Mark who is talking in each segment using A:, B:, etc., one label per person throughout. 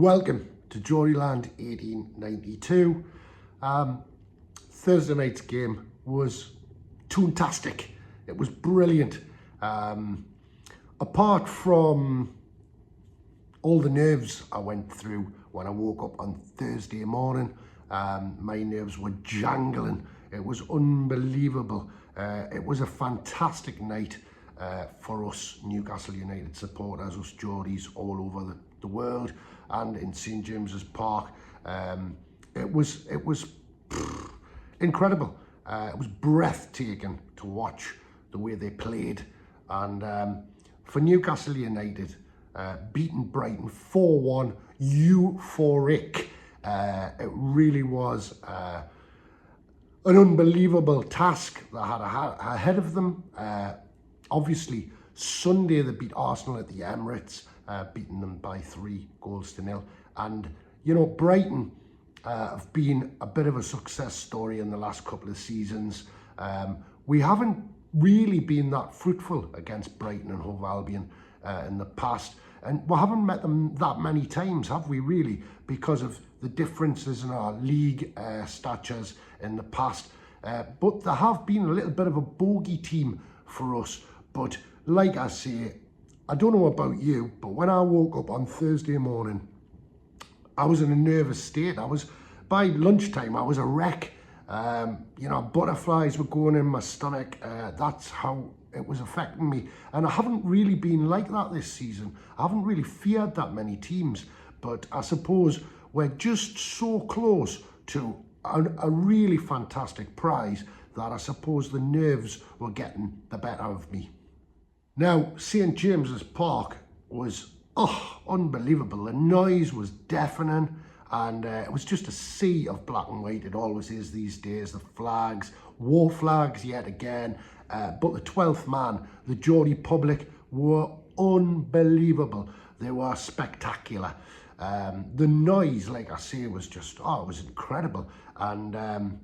A: Welcome to Geordieland 1892. Thursday night's game was toontastic. It was brilliant. Apart from all the nerves I went through when I woke up on Thursday morning, my nerves were jangling. It was unbelievable. It was a fantastic night for us Newcastle United supporters, us Geordies all over the world and in St James's Park. It was incredible. It was breathtaking to watch the way they played, and for Newcastle United, beating Brighton 4-1, euphoric. It really was an unbelievable task they had ahead of them. Obviously, Sunday they beat Arsenal at the Emirates, beating them by 3-0. And, you know, Brighton have been a bit of a success story in the last couple of seasons. We haven't really been that fruitful against Brighton and Hove Albion in the past. And we haven't met them that many times, have we really? Because of the differences in our league statures in the past. But they have been a little bit of a bogey team for us. But like I say, I don't know about you, but when I woke up on Thursday morning, I was in a nervous state. By lunchtime, I was a wreck. You know, butterflies were going in my stomach. That's how it was affecting me. And I haven't really been like that this season. I haven't really feared that many teams. But I suppose we're just so close to a really fantastic prize that I suppose the nerves were getting the better of me. Now, St James's Park was unbelievable. The noise was deafening, and it was just a sea of black and white. It always is these days. The flags, war flags yet again. But the 12th man, the Geordie public, were unbelievable. They were spectacular. The noise, like I say, was just, it was incredible. And,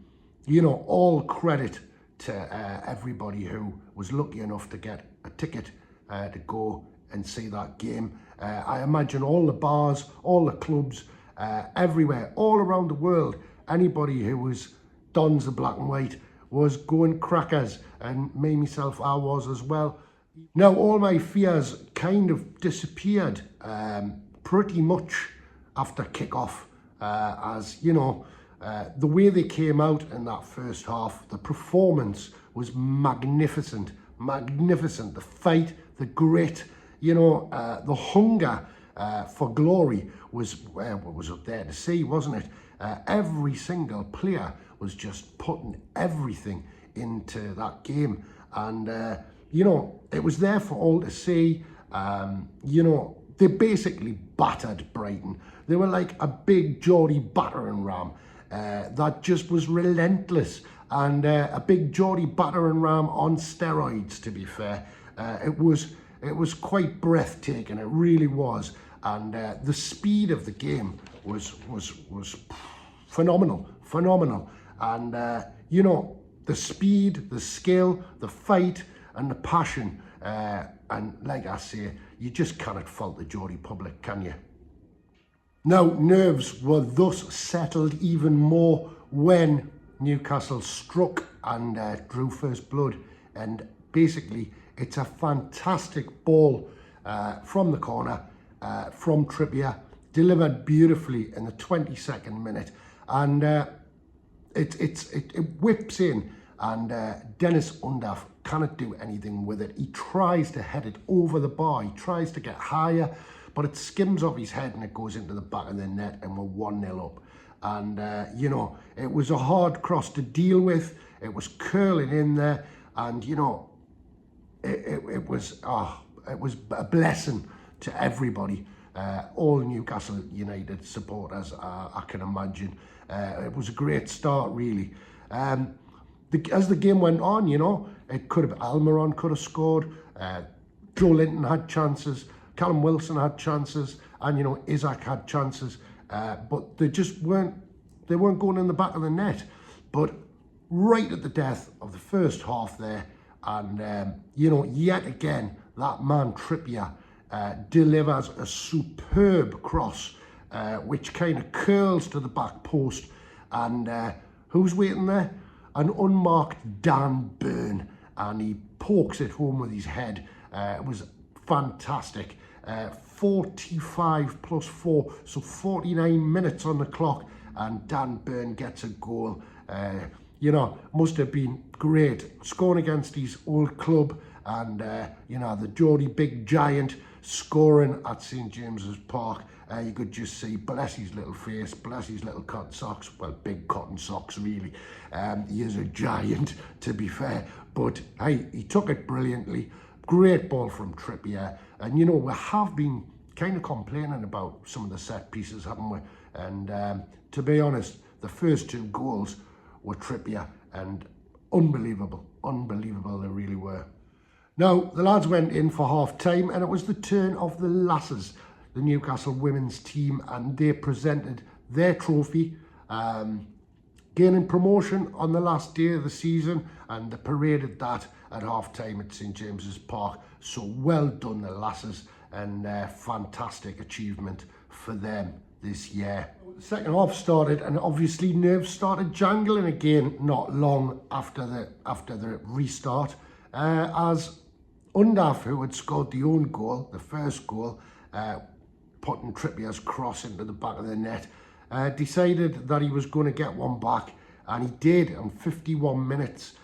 A: you know, all credit to everybody who was lucky enough to get a ticket to go and see that game. I imagine all the bars, all the clubs, everywhere, all around the world, anybody who was dons the black and white was going crackers, and me myself, I was as well. Now, all my fears kind of disappeared pretty much after kick-off, as you know, the way they came out in that first half, the performance was magnificent. The fight, the grit, you know, the hunger for glory was up there to see, wasn't it? Every single player was just putting everything into that game, and you know, it was there for all to see. You know, they basically battered Brighton. They were like a big Geordie battering ram that just was relentless, and a big Geordie battering ram on steroids, to be fair. It was quite breathtaking, it really was. And the speed of the game was phenomenal. And you know, the speed, the skill, the fight, and the passion. And like I say, you just cannot fault the Geordie public, can you? Now, nerves were thus settled even more when Newcastle struck and drew first blood. And basically, it's a fantastic ball from the corner, from Trippier, delivered beautifully in the 22nd minute. And it whips in, and Dennis Undav cannot do anything with it. He tries to head it over the bar. He tries to get higher, but it skims off his head and it goes into the back of the net, and we're 1-0 up. And, you know, it was a hard cross to deal with. It was curling in there, and, you know, it was a blessing to everybody. All Newcastle United supporters, I can imagine. It was a great start, really. As the game went on, you know, it could have, Almiron could have scored, Joe Linton had chances, Callum Wilson had chances, and, you know, Isaac had chances, but they just weren't going in the back of the net. But right at the death of the first half there, and, you know, yet again, that man Trippier delivers a superb cross which kind of curls to the back post. And who's waiting there? An unmarked Dan Burn, and he pokes it home with his head. It was fantastic. 45 plus 4, so 49 minutes on the clock, and Dan Burn gets a goal. You know, must have been great scoring against his old club, and you know, the Geordie big giant scoring at St James's Park. You could just see, bless his little face, bless his little cotton socks, well, big cotton socks really. He is a giant, to be fair, but hey, he took it brilliantly. Great ball from Trippier, and you know, we have been kind of complaining about some of the set pieces, haven't we? And to be honest, the first 2 goals were Trippier, and unbelievable they really were. Now, the lads went in for half time, and it was the turn of the lasses, the Newcastle women's team, and they presented their trophy, gaining promotion on the last day of the season, and they paraded that at half time at St James's Park. So well done, the lasses, and fantastic achievement for them this year. The second half started, and obviously nerves started jangling again not long after the restart, as Undaf, who had scored the own goal, the first goal, putting Trippier's cross into the back of the net, decided that he was going to get one back, and he did in 51 minutes.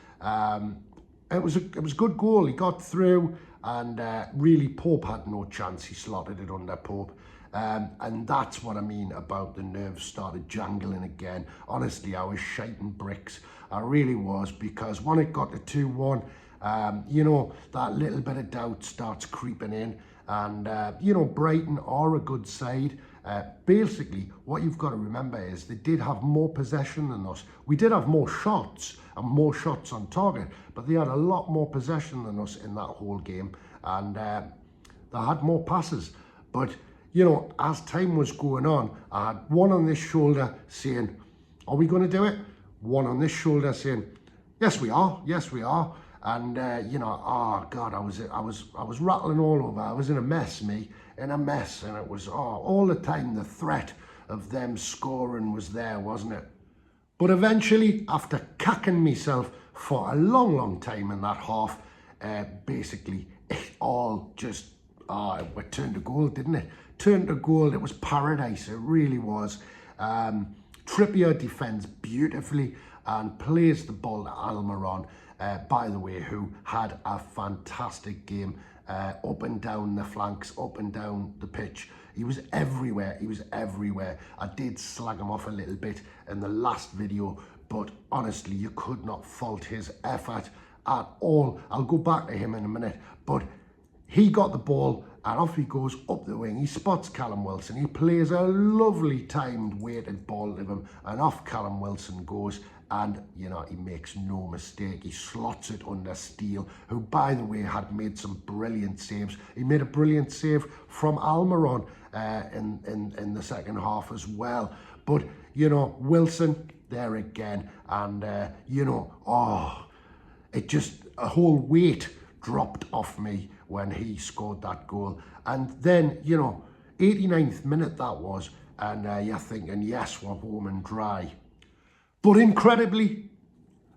A: It was a good goal. He got through, and really Pope had no chance. He slotted it under Pope. And that's what I mean about the nerves started jangling again. Honestly, I was shiting bricks. I really was, because when it got to 2-1, you know, that little bit of doubt starts creeping in. And, you know, Brighton are a good side. Basically, what you've got to remember is they did have more possession than us. We did have more shots and more shots on target, but they had a lot more possession than us in that whole game. And they had more passes. But, you know, as time was going on, I had one on this shoulder saying, are we going to do it? One on this shoulder saying, yes, we are. Yes, we are. And, you know, oh, God, I was rattling all over. I was in a mess, me, in a mess. And it was, all the time, the threat of them scoring was there, wasn't it? But eventually, after cacking myself for a long, long time in that half, basically, it all just, it turned to goal, didn't it? Turned to goal. It was paradise. It really was. Trippier defends beautifully and plays the ball to Almiron, by the way, who had a fantastic game, up and down the flanks, up and down the pitch. He was everywhere. He was everywhere. I did slag him off a little bit in the last video, but honestly, you could not fault his effort at all. I'll go back to him in a minute, but he got the ball and off he goes up the wing. He spots Callum Wilson. He plays a lovely timed weighted ball to him, and off Callum Wilson goes. And, you know, he makes no mistake. He slots it under Steele, who, by the way, had made some brilliant saves. He made a brilliant save from Almiron in the second half as well. But, you know, Wilson there again. And, you know, it just, a whole weight dropped off me when he scored that goal. And then, you know, 89th minute that was. And you're thinking, yes, we're home and dry. But incredibly,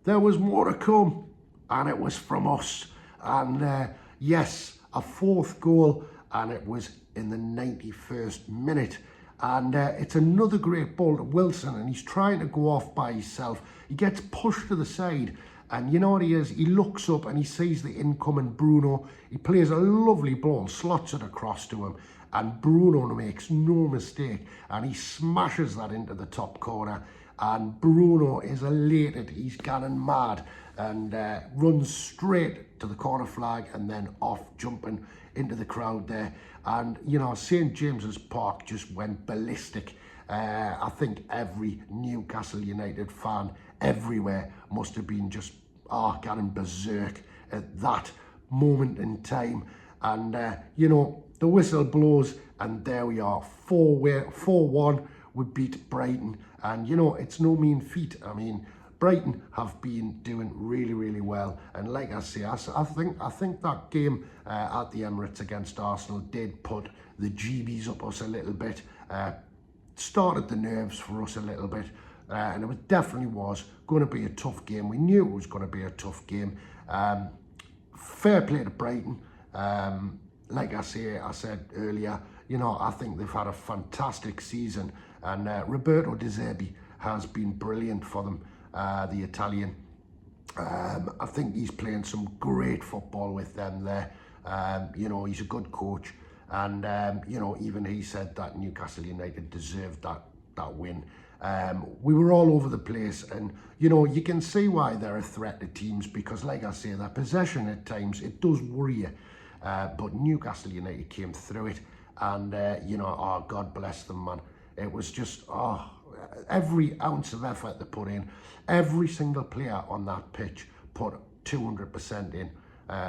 A: there was more to come, and it was from us. And yes, a fourth goal, and it was in the 91st minute. And it's another great ball to Wilson, and he's trying to go off by himself. He gets pushed to the side, and you know what he is? He looks up and he sees the incoming Bruno. He plays a lovely ball, slots it across to him, and Bruno makes no mistake, and he smashes that into the top corner. And Bruno is elated. He's gone mad, and runs straight to the corner flag and then off, jumping into the crowd there. And, you know, St James's Park just went ballistic. I think every Newcastle United fan everywhere must have been just getting berserk at that moment in time. And, you know, the whistle blows, and there we are, 4-1. We beat Brighton, and you know, it's no mean feat. I mean, Brighton have been doing really, really well, and like I say, I think that game at the Emirates against Arsenal did put the GBs up us a little bit. started the nerves for us a little bit. And it definitely was going to be a tough game. We knew it was going to be a tough game. Fair play to Brighton. Like I said earlier, you know, I think they've had a fantastic season, and Roberto De Zerbi has been brilliant for them, the Italian. I think he's playing some great football with them there. You know, he's a good coach, and you know, even he said that Newcastle United deserved that win. We were all over the place, and you know, you can see why they're a threat to teams, because like I say, their possession at times, it does worry you. But Newcastle United came through it, and you know, oh, God bless them, man. It was just, oh, every ounce of effort they put in, every single player on that pitch put 200% in.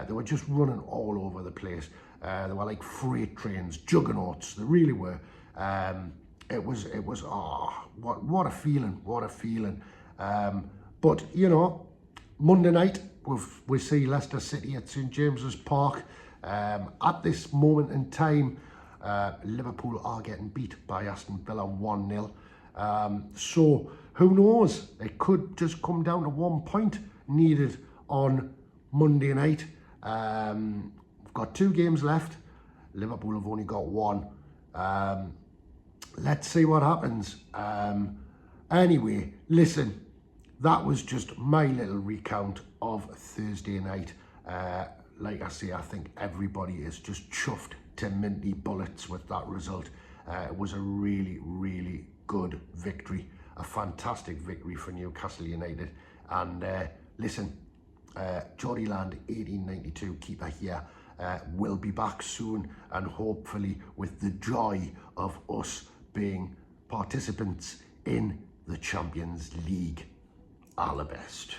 A: They were just running all over the place. They were like freight trains, juggernauts. They really were. It was. Oh, what a feeling! What a feeling! But you know, Monday night we see Leicester City at St James's Park. At this moment in time, Liverpool are getting beat by Aston Villa 1-0. So who knows? It could just come down to 1 point needed on Monday night. We've got 2 games left. Liverpool have only got 1. Let's see what happens. Anyway, listen, that was just my little recount of Thursday night. Like I say, I think everybody is just chuffed to minty bullets with that result. It was a really, really good victory, a fantastic victory for Newcastle United. And listen, Geordieland 1892 keeper here will be back soon, and hopefully with the joy of us being participants in the Champions League. All the best.